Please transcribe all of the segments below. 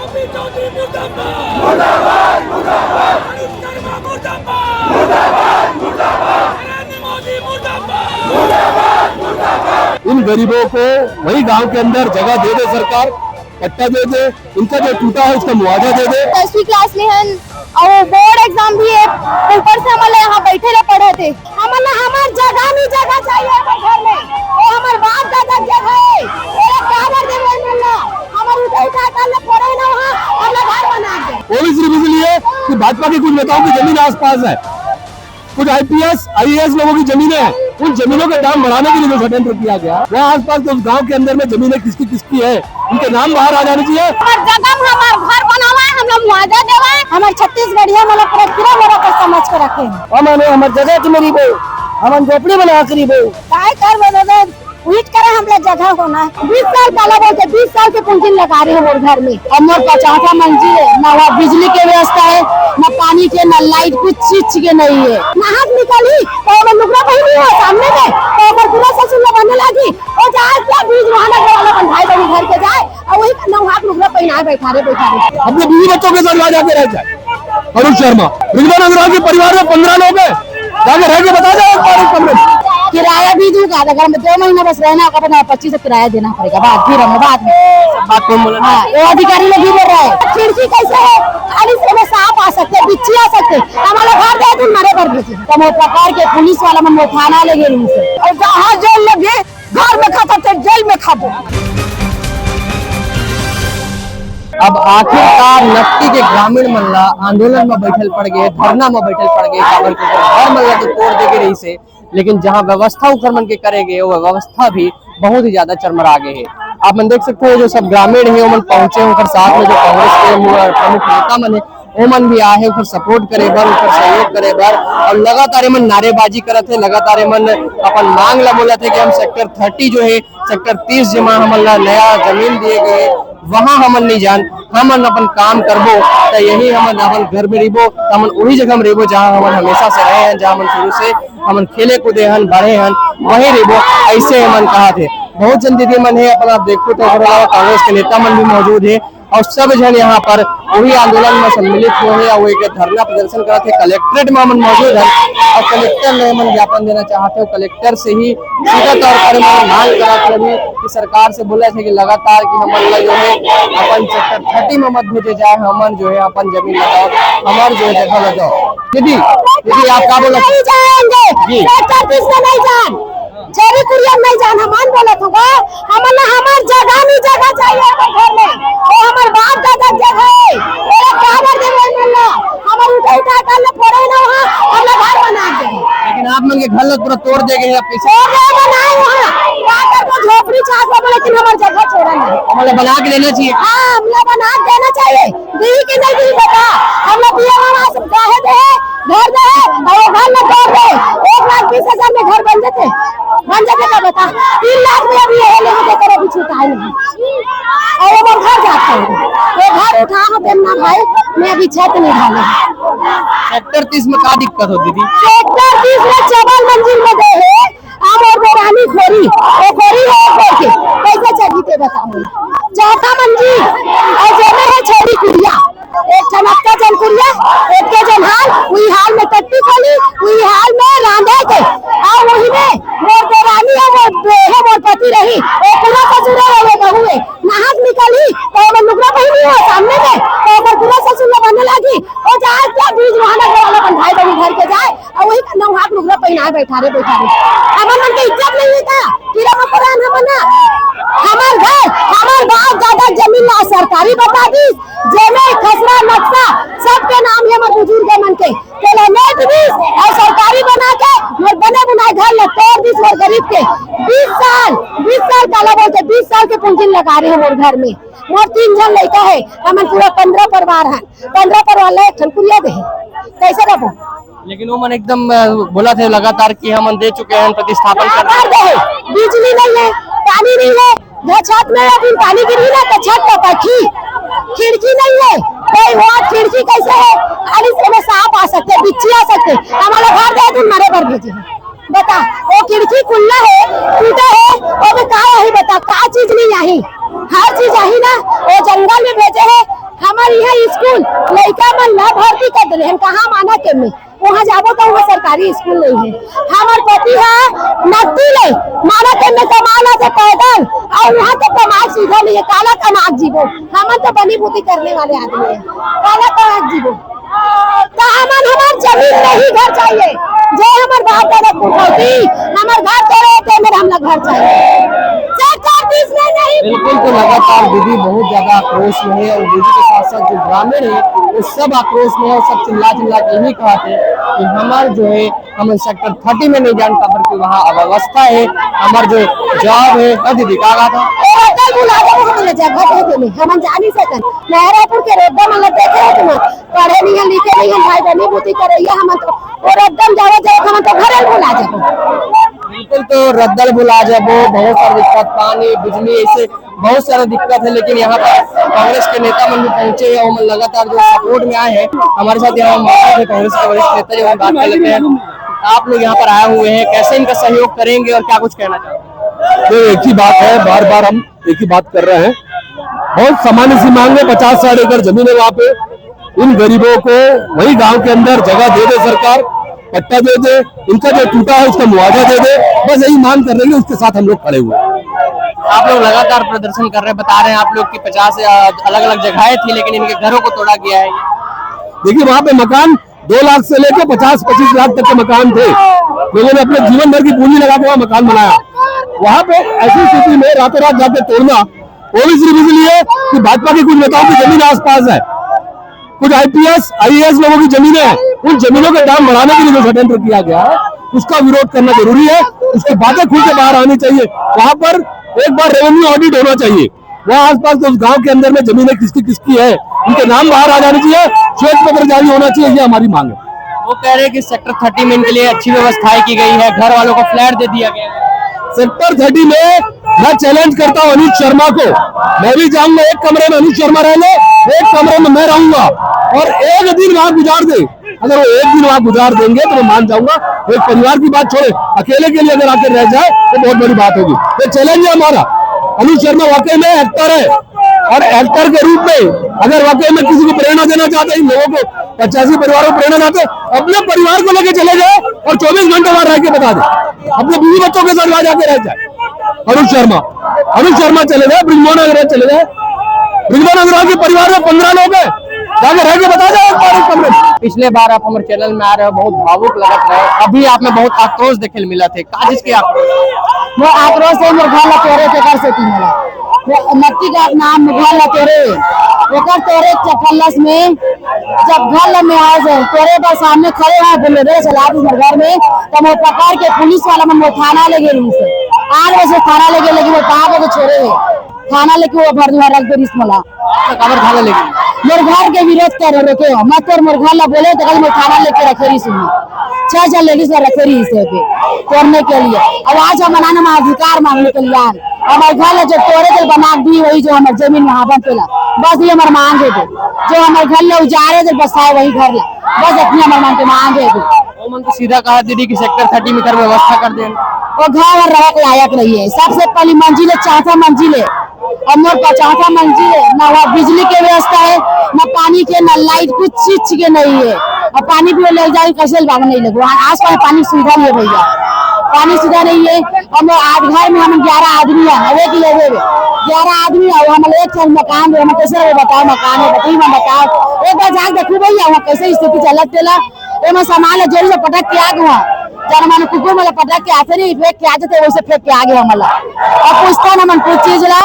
इन गरीबों को वही गांव के अंदर जगह दे दे सरकार, पट्टा दे दे, इनका जो टूटा है उसका मुआवजा दे दे। 10वीं क्लास में हन और बोर्ड एग्जाम भी है, ऊपर से हमारे यहाँ बैठे ले पढ़े थे। हमारा हमार जगह नहीं जगह चाहिए घर में, वो हमारे बाप दादा जगह है, मेरा काबर दे मिलना हमारे उठा कर ले पढ़े ना वहाँ अपना घर बना दे। वो भी सिर्फ इसलिए कि भाजपा की कुछ नेताओं की जमीन आसपास है, कुछ IPS IAS लोगों की जमीनें हैं, उन जमीनों का दाम बढ़ाने के लिए जो षड्यंत्र किया गया वो आसपास के उस गांव के अंदर में जमीनें किसकी है, उनके नाम बाहर आ जाने चाहिए। जगह हमारा घर बना हुआ है, हम लोग मुआवजा देवा है, हमारे छत्तीसगढ़िया मतलब पूरा मेरा को समझ के रखे हमने हमारे जगह की मेरी बहू हम झोपड़ी बना करी बहू काय कर बना उठ करे हम लोग जगह होना 20 साल पहले बोलते 20 साल से पूंजी लगा रहे हैं वो घर में। हमर 50 मंजिल है, न वहाँ बिजली के व्यवस्था है, न पानी के, न लाइट, कुछ चीज के नहीं है। नहाक निकली तो लुगड़ा पहनी हो सामने में तो पूरा ससुर लगाने लगी और जाए क्या बीज वहां वाला बंधाई बनी घर के जाए और वही नहाक लुगड़ा पहनाए बैठा रहे अपने बीवी बच्चों के साथ जाके रह जाए। अरुण शर्मा के परिवार में 15 लोग हैं, जाके रह के बता जाए। किराया भी दूंगा, अगर मैं 2 महीना बस रहना होगा तो 25 किराया देना पड़ेगा। बाद में हाँ, वो अधिकारी लोग भी बोल रहा है खिड़की कैसे है खाली से सांप आ सकते बिच्छी आ सकते हमारे घर दे तुम मरे पर भेजे कमो प्रकार के पुलिस वाला में थाना ले गए और जहाँ जेल लगे घर में खाता थे जेल में खाबो। अब आखिरकार नक्की के ग्रामीण मल्ला आंदोलन में बैठल पड़ गए, धरना में बैठल पड़ गए, घर मल्ला तो तोड़ दे के रही से, लेकिन जहां व्यवस्था उखड़ मन के करेंगे वो व्यवस्था भी बहुत ही ज्यादा चरमरा गए है। आप मन देख सकते हो जो सब ग्रामीण है वो पहुंचे होकर साथ में जो कांग्रेस के प्रमुख नेता मन है वो मन भी आए उधर सपोर्ट करे बर, उधर सहयोग करे बर और लगातार मन नारेबाजी करत है, लगातार मन अपन मांग ला बोला थे कि हम सेक्टर 30 जो है सेक्टर 30 जमा हमन ला नया जमीन दिए गए वहाँ हमन नहीं जान, हमन अपन काम करबो तो यही हमन अपन घर में रहिबो, हमन वही जगह में रहिबो जहाँ हमन हमेशा से रहे हैं, जहाँ हमन शुरू से हमन खेले कूदे हन बढ़े हन वही रहिबो, ऐसे हमन कहा थे। बहुत जन दीदी मन है अपन आप देखो तो कांग्रेस के नेता मन भी मौजूद है और सब जन यहाँ पर वही आंदोलन में सम्मिलित हुए हैं, वो एक धरना प्रदर्शन करा थे। कलेक्ट्रेट में हमन मौजूद है और कलेक्टर ने हमन ज्ञापन देना चाहते हो, कलेक्टर से ही सीधा तौर पर मांग करा थे अभी कि सरकार से बोला थे कि लगातार कि हमन जो है अपन सेक्टर 30 में मत भेजे जाए, हमन जो है अपन जमीन लगाओ, हमारे जो है जगह लगाओ। दीदी आप क्या बोला? नहीं जाएंगे नहीं जान चेरी कुरियन नहीं जान हमान बोला था हमारा हमार जगह नहीं जगह चाहिए घर में वो हमारे बाप दादा जगह है, मेरा काबर दे मिलना हमारे उठा कर ले पड़े ना वहाँ अपना घर बना दे। लेकिन आप मन के घर लोग पूरा तोड़ देंगे पैसे बनाए वहाँ को झोपड़ी चाहते हो लेकिन हमारी जगह छोड़ा नहीं, हमें बना के लेना चाहिए। हाँ हमने बना देना चाहिए, दी की नहीं दी बता हम लोग वहाँ सब गाहे दे घर दे और घर में तोड़ दे 1,20,000 में घर बन जाते का बता 3 लाख में अभी ये लेके देकर अभी छूटा है नहीं और वो घर जाते हैं वो घर उठा हो देना भाई मैं अभी छत नहीं ढाले। सेक्टर 30 में क्या दिक्कत हो दीदी? सेक्टर 30 में 54 मंजिल में दे है आम और बेरानी खोरी वो खोरी है के कैसे चढ़ी थे बताओ 4था मंजिल और जो है छोरी कुड़िया एक चमत्का जनकुरिया एक के जनहाल वही हाल में टट्टी खोली वही हाल में रांधे थे और वही में मोर बेरानी है वो पति रही वो पूरा ससुर है वो बहू है नहाक निकली तो मैं लुगड़ा पहनी हो सामने में तो मैं पूरा ससुर लगाने लगी और जाए क्या बीज वहां वाला बंधाई बनी घर के जाए और वही नहाक लुगड़ा पहनाए बैठा रहे हमारे मन की इज्जत नहीं था कीड़ा मकोड़ा हमना हमार घर हमार बाप दादा जमीन ना सरकारी बता दी जेमे खसरा नक्शा सबके नाम है बुजुर्ग मन के नेट भी और सरकारी बना के मोर बने बनाए घर ल तोड़ दी मोर गरीब के 20 साल काला बोलते 20 साल के पूंजी लगा रहे हैं मोर घर में मोर 3 जन लड़का है हमन पूरा 15 परिवार है 15 परिवार ले ठनकुरिया दे कैसे रखो। लेकिन वो मन एकदम बोला थे लगातार कि हम दे चुके हैं प्रतिस्थापन कर दे बिजली नहीं है पानी नहीं है जो छत में अभी पानी गिरी ना तो छत का पखी खिड़की नहीं है कोई वहाँ खिड़की कैसे है खाली से सांप आ सकते बिच्छी आ सकते हमारा घर दे तुम मरे पर भेजे बता वो खिड़की खुला है टूटा है वो भी कहा ही बता का चीज नहीं आई हर चीज आई ना वो जंगल में भेजे है स्कूल लड़का मन ला भर्ती कर दिले हम कहाँ माना के में वहाँ जाबो तो वहाँ सरकारी स्कूल नहीं है। हमार पति है नकदी ले माना के में कमाना से पैदल और यहाँ तो कमाक सीधा नहीं है काला कमाक जीवो हम तो बनी बूती करने वाले आदमी है काला कमाक जीवो तो हमार जमीन नहीं घर चाहिए जो हमार बाप दादा कुटौती हमार घर तोड़े थे मेरा हम लोग घर चाहिए सरकार बीच में नहीं। बिल्कुल, तो लगातार दीदी बहुत ज्यादा आक्रोश में है और दीदी के साथ साथ जो ग्रामीण है वो सब आक्रोश में है और सब चिल्ला चिल्ला के यही कहते हैं कि हमारे जो है हम सेक्टर 30 में नहीं जान पाते क्योंकि वहाँ अव्यवस्था है हमारे जो जॉब है। दीदी का था हम जा नहीं सकते लहरापुर के रोड्डा में देखे हो तुम पढ़े नहीं है लिखे नहीं है भाई बहनी बुद्धि करे हम तो और एकदम जाओ जाओ हम तो घरे बुला जाओ। बिल्कुल, तो रद्दल बुला जाबो बहुत सारी दिक्कत पानी बिजली ऐसे बहुत सारा दिक्कत है लेकिन यहाँ पर कांग्रेस के नेता मन भी पहुंचे हैं और लगातार जो सपोर्ट में आए हैं हमारे साथ यहाँ मौजूद है कांग्रेस के वरिष्ठ नेता जो हम बात कर लेते हैं। आप लोग यहाँ पर आए हुए हैं कैसे इनका सहयोग करेंगे और क्या कुछ कहना चाहते हैं? एक ही बात है बार बार हम एक ही बात कर रहे हैं बहुत सामान्य सी मांग है 50-60 एकड़ जमीन है वहाँ पे इन गरीबों को वही गांव के अंदर जगह दे दे सरकार पट्टा दे दे इनका जो टूटा है उसका मुआवजा दे दे बस यही मांग कर रहे हैं उसके साथ हम लोग खड़े हुए हैं। आप लोग लगातार प्रदर्शन कर रहे हैं बता रहे हैं आप लोग की 50 अलग अलग जगहें थी लेकिन इनके घरों को तोड़ा गया है। देखिए वहाँ पे मकान 2 लाख से लेकर 50-25 लाख तक के मकान थे लोगों ने अपने जीवन भर की पूंजी लगा के वहाँ मकान बनाया वहाँ पे ऐसी स्थिति में रातों रात जाके तोड़ना वो भी सिर्फ इसलिए कि भाजपा के कुछ नेताओं की जमीन आसपास है कुछ IPS IAS लोगों की जमीनें हैं उन जमीनों का दाम बढ़ाने के लिए जो षड्यंत्र किया गया है उसका विरोध करना जरूरी है उसकी बातें खुल के बाहर आनी चाहिए वहाँ पर एक बार रेवेन्यू ऑडिट होना चाहिए वहाँ आसपास उस गांव के अंदर में जमीनें किसकी है उनके नाम बाहर आ जाने चाहिए श्वेत पत्र जारी होना चाहिए ये हमारी मांग है। वो कह रहे हैं कि सेक्टर 30 में इनके लिए अच्छी व्यवस्थाएं की गई है घर वालों को फ्लैट दे दिया गया है। सेक्टर 30 में मैं चैलेंज करता हूँ अनिल शर्मा को मैं भी जाऊंगा एक कमरे में अनिल शर्मा रहने एक कमरे में मैं रहूंगा और एक दिन वहां गुजार दे अगर वो एक दिन वहां गुजार देंगे तो मैं मान जाऊंगा एक परिवार की बात छोड़े अकेले के लिए अगर आकर रह जाए तो बहुत बड़ी बात होगी ये चैलेंज है हमारा। अनिल शर्मा वाकई में एक्टर है और एक्टर के रूप में अगर वाकई में किसी को प्रेरणा देना चाहते हैं इन लोगों को 85 परिवारों को प्रेरणा देते अपने परिवार को लेकर चले जाए और 24 घंटे वहां रह के बता दे अपने बीवी बच्चों के साथ वहां जाके रह जाए। अनुज शर्मा चले गए ब्रिजमोहन अग्रवाल चले गए ब्रिजमोहन अग्रवाल के परिवार में 15 लोग हैं जाके रह के बता जाए। पिछले बार आप हमारे चैनल में आ रहे हो बहुत भावुक लगत रहे अभी आप में बहुत आक्रोश देखे मिला थे का जिसके आक्रोश वो आक्रोश है मोर घर ला तोरे के कर से तीन वाला नक्की का नाम घर ला तोरे ओकर तोरे चकल्लस में जब घर में आ जाए तोरे पर सामने खड़े हैं बोले रे चला दी घर में तब वो पकड़ के पुलिस वाला मन वो थाना ले गए से 8 बजे थाना ले गए लेकिन वो कहाँ पे छोड़े है थाना लेके वो भर दिया रख दे रिश्मला खबर थाना लेके मोर घर के विरोध कर रखे हो मत और मोर घर ला बोले तो कल मैं थाना लेके रखे रही सुनी 6 लेडीज रखे रही इसे पे तोड़ने के लिए आवाज हम बनाने में अधिकार मांगने के लिए हमारे घर जो तोड़े के बना दी वही जो हमारे जमीन वहाँ बन बस ये हमारे मांग है जो हमारे घर ले उजाड़े जो बसाए वही घर ला बस अपनी हमारे मांग है तो सीधा कहा दीदी की सेक्टर 30 में कर व्यवस्था कर देना वो घर रख लायक नहीं है सबसे पहली मंजिल है 4था मंजिल है और मोर का 4था मंजिल है न वहाँ बिजली की व्यवस्था है न पानी के न लाइट कुछ चीज के नहीं है और पानी भी ले जाए कैसे भाग नहीं लगे वहाँ आस पास पानी सुविधा नहीं है भैया पानी सुविधा नहीं है और आज घर में हम 11 आदमी है एक लेवे 11 आदमी है हम एक मकान है हम कैसे बताओ मकान है बताइए मैं बताओ एक बार जाके देखू भैया वहाँ कैसे स्थिति चलत तेला एम सामान जोर से पटक के आगे वहाँ जब मैंने कुकुर मतलब पटक के आते नहीं फेंक के आते थे वैसे फेंक के आगे हमला और पूछता ना मन कुछ चीज ला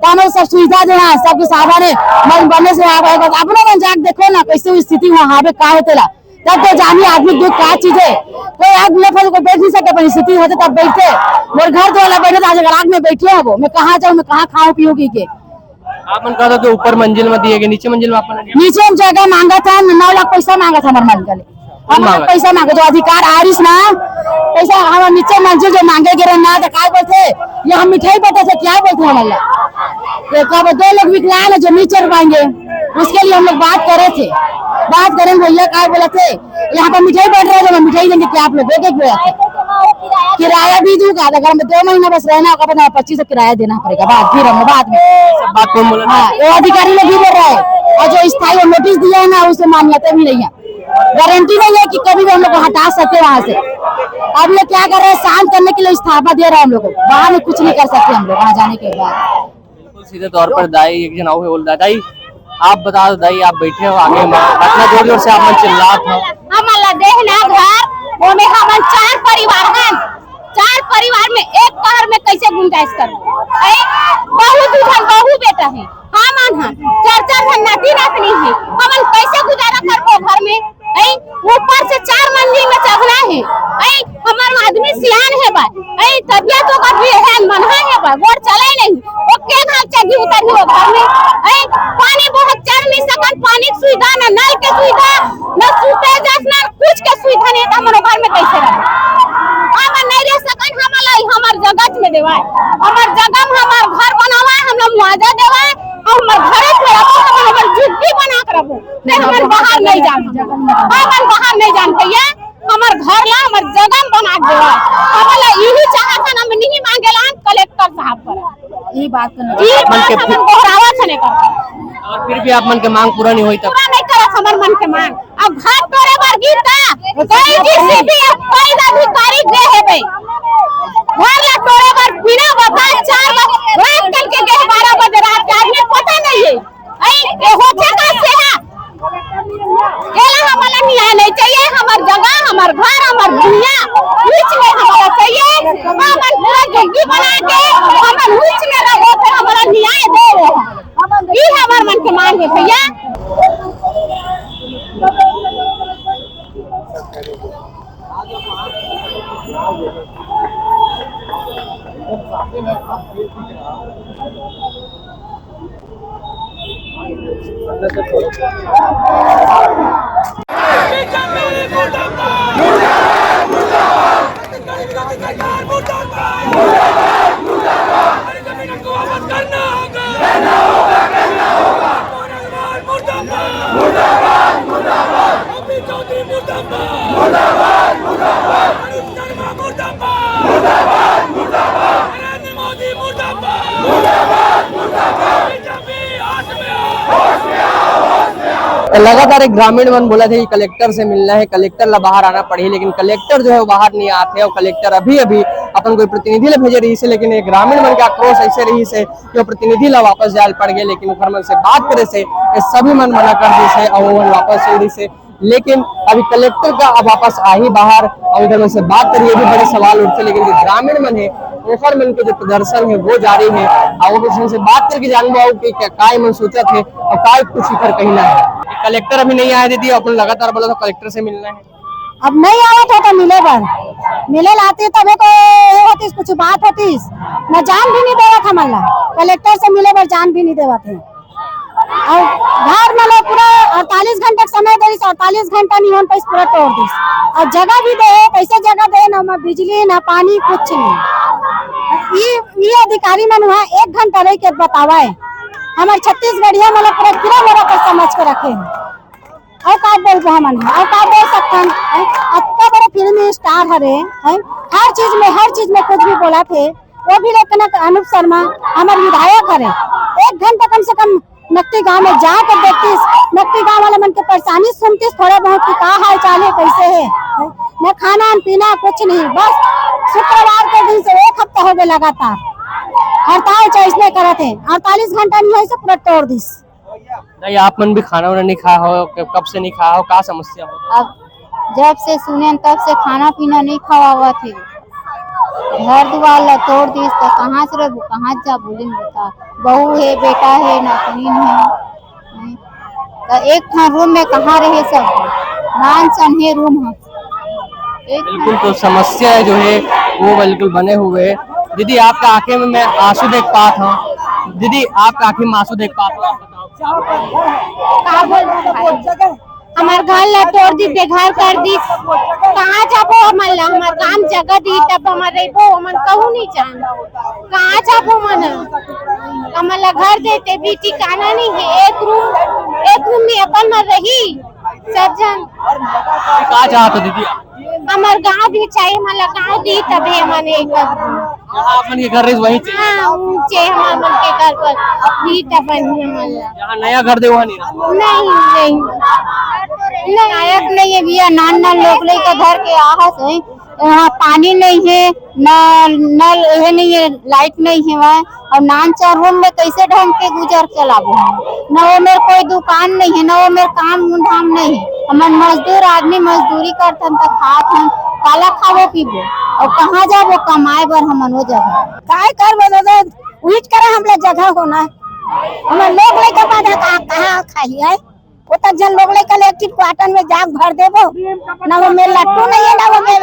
तो हमें सब सुविधा जो है सबके साधन है मन बनने से अपना मन जाके देखो ना कैसे स्थिति वहाँ पे का होते ला तब तो जानी आदमी दुख का चीज है कोई आग लेकर को बैठ नहीं सकते अपनी स्थिति होते तब बैठते मेरे घर तो वाला बैठे आज आग में बैठे हैं वो मैं कहाँ जाऊँ मैं कहाँ खाऊं पीऊँगी के आप कहा था कि ऊपर मंजिल में दिए गए नीचे मंजिल में आपने नीचे हम जगह मांगा था 9 लाख पैसा मांगा था हमारे मालिक ने हमारा पैसा मांगे जो अधिकार आरिस ना पैसा हमारे नीचे मंजिल जो मांगे गिरे ना तो क्या बोलते ये हम मिठाई पता थे क्या बोलते हमारे कब 2 लोग विकलांग है जो नीचे पाएंगे उसके लिए हम लोग बात करे थे बात करें भैया क्या बोले थे यहाँ पर मिठाई बैठ रहे थे मिठाई देंगे क्या आप लोग एक किराया भी दूंगा अगर हमें 2 महीना बस रहना होगा तो 25 किराया देना पड़ेगा बाद फिर हम बाद में सब बात कौन बोला हाँ वो अधिकारी लोग भी बोल रहा है और जो स्थायी नोटिस दिया है ना उसे मान्यता भी नहीं है, गारंटी नहीं है कि कभी भी हम लोग को हटा सकते वहाँ से। अब ये क्या कर रहे हैं, शांत करने के लिए इस्तीफा दे रहे हैं हम लोग को, वहाँ में कुछ नहीं कर सकते हम लोग वहाँ जाने के बाद। बिल्कुल सीधे तौर पर दाई एक जन बोल रहा दाई आप बता दो दाई, आप बैठे हो आगे में अपना जोर जोर से आप मन चिल्लात हो। हमारा देहना घर वो में हम 4 परिवार हैं, 4 परिवार में एक घर में कैसे गुंजाइश करूं? बहू दुल्हन बहू बेटा है, हम हैं 4 धन नाती नातनी है, हम कैसे गुजारा करबो घर में? ऊपर से 4 मंजिल में चढ़ना है, हमारा आदमी सियान है बा, तबियत तो कभी है मनहा है बा, गोड़ चले नहीं वो के घर चढ़ी उतर हो घर में। पानी बहुत चढ़ नहीं सकन, पानी की सुविधा न नल के सुविधा न सूते जसना कुछ के सुविधा नहीं, तो हमारे घर में कैसे रहे? हम नहीं रह सकन, हमार जगह में देवा, हमार जगह में हमार घर बनावा, हम लोग मुआवजा देवा, हमार घर में रखो, हमार झुग्गी बना कर रखो, नहीं हमार बाहर नहीं जान, हमार बाहर नहीं जान भैया, हमार घर ला हमार जगह में बना देवा। हमारा यही चाहत है, हम नहीं मांगेला कलेक्टर साहब पर, ये बात हम दोहरावा छने कर, और फिर भी आप मन के मांग पूरा नहीं हुई तब पूरा नहीं करत हमार मन के मांग। अब घर तोड़े बार गीता कोई जीसीबी कोई अधिकारी दे हेबे, घर ला तोड़े बार बिना बता 4 बजे रात कल के 12 बजे रात के आदमी पता नहीं है, ये होते का से है केला हमारा न्याय नहीं चाहिए, हमार जगह हमार घर हमार दुनिया कुछ नहीं हमारा चाहिए, हम पूरा जग्गी बना के हम कुछ में रहो फिर हमारा न्याय दो, ये हमार मन के मांग है भैया। लगातार एक ग्रामीण मन बोला थे कि कलेक्टर से मिलना है, कलेक्टर ला बाहर आना पड़ी, लेकिन कलेक्टर जो है वो बाहर नहीं आते और कलेक्टर अभी अभी अपन कोई प्रतिनिधि ला भेजे रही से, लेकिन एक ग्रामीण मन के आक्रोश ऐसे रही से कि वो प्रतिनिधि ला वापस जाए पड़ गए, लेकिन ओकर मन से बात करे से सभी मन मना कर दी से और वो वापस चल रही से। लेकिन अभी कलेक्टर का अब वापस आ ही बाहर और इधर मन से बात करिए भी बड़े सवाल उठते, लेकिन जो ग्रामीण मन है ओकर मन के जो प्रदर्शन है वो जारी है और वो से बात करके जानबो कि क्या मन सोचा थे और काय कुछ इधर कहना है। कलेक्टर अभी नहीं आए दीदी, अपन लगातार बोला तो कलेक्टर से मिलना है, अब नहीं आवत हो तो मिले लाते तबे तो होती कुछ बात होती न, जान भी नहीं देवत हमारा कलेक्टर से मिले पर जान भी नहीं देवत है। और घर में लोग पूरा 48 घंटे समय दे, 48 घंटा नहीं होने पूरा तोड़ दी, और जगह भी दे कैसे जगह दे, ना बिजली ना पानी कुछ नहीं। ये अधिकारी मन वहाँ 1 घंटा रह के बतावा है, हमारे छत्तीसगढ़िया मतलब पूरा कीड़ा मोड़ा कर समझ के रखे हैं, और का बोल हमन और का बोल सकते हैं, इतना बड़े फिल्मी स्टार हरे हर चीज में कुछ भी बोला थे, वो भी लेकिन अनूप शर्मा हमारे विधायक हरे 1 घंटा कम से कम नक्ती गांव में जाकर देखतीस, नक्ती गांव वाले मन के परेशानी सुनतीस थोड़ा बहुत कि का हाल चाल है कैसे है, न खाना पीना कुछ नहीं, बस शुक्रवार के दिन से 1 हफ्ता हो गया लगातार हड़ताल चौसने करे थे, 48 घंटा नहीं है से पूरा तोड़ दिस। नहीं आप मन भी खाना वाना नहीं खाया हो, कब से नहीं खाया हो, क्या समस्या हो? अब जब से सुने तब से खाना पीना नहीं खावा थे, घर द्वार ला तोड़ दी तो कहाँ से रहबो, कहाँ जा बोले बता, बहू है बेटा है नातनी है, तो एक खान रूम में कहाँ रहे सब, नान सन है रूम है। बिल्कुल तो समस्या जो है वो बिल्कुल बने हुए। दीदी आपका आंखें में मैं आंसू देख पाता हूँ, दीदी आपका आंखें में आंसू देख पाता हूँ, हमार घर ला तोड़ दी, बेघर कर दी, कहाँ जाबो हमार काम जगह दी तब हमार रहबो, हमन कहूँ नहीं जान कहाँ जाबो मन, हमार घर देते भी ठिकाना नहीं है, एक रूम में अपन न रही सब जन। क्या चाहते दीदी? हमार गाँव भी चाहिए, हमारा गाँव दी तबे हमने जहाँ अपन के घर रही वहीं से हाँ ऊंचे हमारे मन के घर पर अपनी टपन जहाँ नया घर दे वहाँ नहीं रहा। नहीं लायक नहीं है भैया। नान नान लोग का घर के आहस है, वहाँ पानी नहीं है, नल है नहीं है, लाइट नहीं है वहाँ। और नान चार रूम में कैसे ढंग के गुजर चलाबो हम। न वो मेरे कोई दुकान नहीं है, न वो मेरे काम धाम नहीं है। हमार मजदूर आदमी मजदूरी करथन तो खात हन, काला खावो पीबो और कहाँ जाबो कमाए बर हमन वो जगह काय करबो दादा उहित करे हमला जगह होना हमर लोग लेके बाधा कहाँ खाई है वो तक जन लोग लेकर इलेक्ट्रिक क्वार्टर में जाग भर देबो ना वो में लट्टू नहीं है ना वो में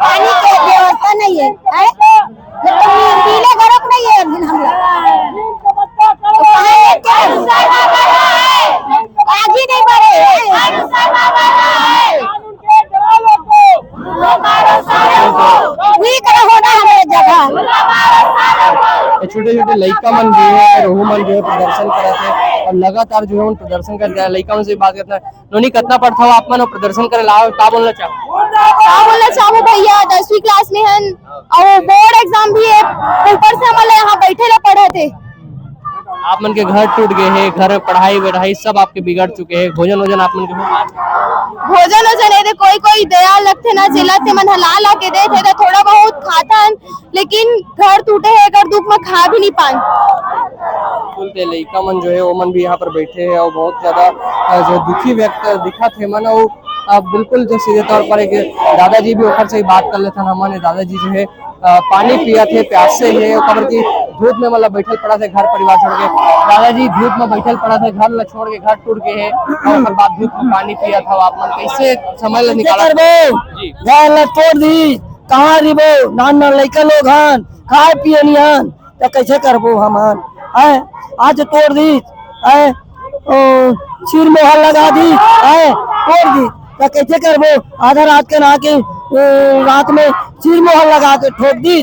पानी के व्यवस्था नहीं है पीले गरक नहीं है अभी हम लोग आगे नहीं बढ़े वही करा होना हमारे जगह छोटे छोटे लड़का मन जो है रोहू मन जो है प्रदर्शन करते हैं और लगातार जो है उन प्रदर्शन करते हैं। लड़का मन से बात करते हैं, नोनी कितना पढ़ता हो आप मन और प्रदर्शन करे लाओ का बोलना चाहो भैया 10वीं क्लास में हन और बोर्ड एग्जाम भी है, ऊपर से हमारे यहाँ बैठे ला पढ़े थे। आप मन के घर टूट गए हैं, घर पढ़ाई वढ़ाई सब आपके बिगड़ चुके हैं, भोजन वोजन आप मन के भोजन वोजन कोई कोई दया लगते ना चिल्लत थे मन हला ला के देते तो थोड़ा बहुत खाता हन, लेकिन घर टूटे है अगर दुख में खा भी नहीं पान। बोलते लड़का मन जो है वो मन भी यहाँ पर बैठे हैं और बहुत ज्यादा जो दुखी व्यक्त दिखा थे मन वो बिल्कुल जो सीधे तौर पर एक दादाजी भी ऊपर से ही बात कर लेते हमारे दादाजी जो है पानी पिया थे प्यास से है खबर की धूप में मतलब बैठल पड़ा थे घर परिवार छोड़ के। दादाजी धूप में बैठल पड़ा थे, घर ल छोड़ के घर टूट गए हैं और फिर बाद धूप में पानी पिया था। आप मन कैसे समय निकाला घर ल तोड़ दी कहाँ रिबो नान नान लड़का लोग हन खाए पिए नहीं हन तो कैसे करबो हमन आज तोड़ दी सिर मोहर लगा दी तोड़ दी तो कैसे करबो आधा रात के ना के रात में सिर मोहर लगा के ठोक दी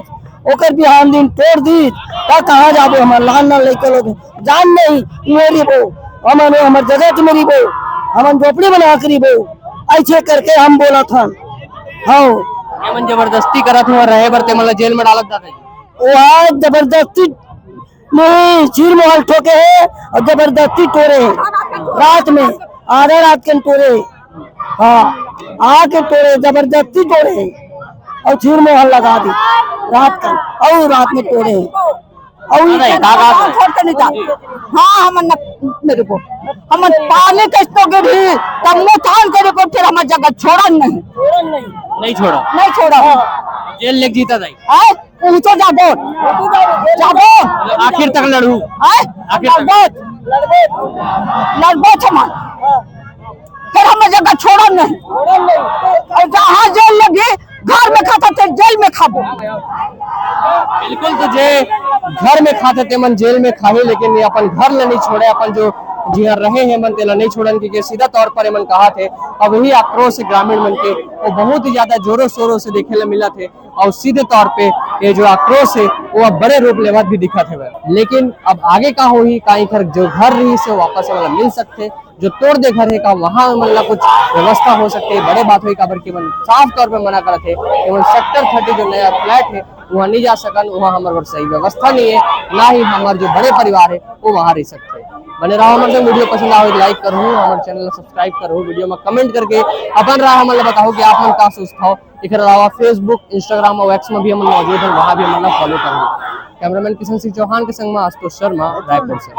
ओकर बिहान दिन तोड़ दी तो कहाँ जाबो हमन लान नान लड़का लोग जान नहीं मेरी बो हमन हमर जगह के मेरी बो हमन झोपड़ी बना करी बो ऐसे करके हम बोला था। हाँ मन जबरदस्ती करा थे और रहे बरते मतलब जेल में डालत दादाजी वहाँ जबरदस्ती नहीं सिर मोहर ठोके है और जबरदस्ती तोड़े है रात में आधा रात के तोड़े हाँ आके तोड़े जबरदस्ती तोड़े है और सिर मोहर लगा दी रात का और रात में तोड़े है हाँ हमन मेरे को हमन पानी कैसे गिरी तब मुठान करे को फिर हमार जगह छोड़ा नहीं छोड़ा जेल लेके जीता जाए पूछो जाबो आखिर तक लड़ू लड़बो छमान फिर हमें जगह छोड़ा नहीं और जहाँ जेल लगी घर में खाता थे जेल में खाबो बिल्कुल तुझे घर में खाते थे मन जेल में खाए लेकिन ये अपन घर ले नहीं छोड़े अपन जो जी रहे हैं मन तेला नहीं छोड़न क्योंकि सीधा तौर पर मन कहा थे अब वही आक्रोश ग्रामीण मन के वो बहुत ही ज्यादा जोरों शोरों से देखे ला मिला थे और सीधे तौर पे ये जो आक्रोश है वो अब बड़े रूप लेवत भी दिखा थे। लेकिन अब आगे का हो ही कहीं कर जो घर रही से वापस मतलब मिल सकते जो तोड़ दे घर है का वहाँ मतलब कुछ व्यवस्था हो सकती है। बड़े बात हुई काबर की मन साफ तौर पे मना करे थे सेक्टर 30 जो नया फ्लैट है वहाँ नहीं जा सकन, वहाँ हमारे सही व्यवस्था नहीं है, ना ही हमारे जो बड़े परिवार है वो वहाँ रह सकते हैं। बने रहो हमारे वीडियो पसंद आओ लाइक करो हमारे चैनल सब्सक्राइब करो वीडियो में कमेंट करके अपन रहा हमारे बताओ कि आप मन का सोचता हो। इसके अलावा फेसबुक इंस्टाग्राम और एक्स में भी हम मौजूद है, वहाँ भी हम फॉलो करेंगे। कैमरामैन किशन सिंह चौहान के संग में आशुतोष शर्मा रायपुर से।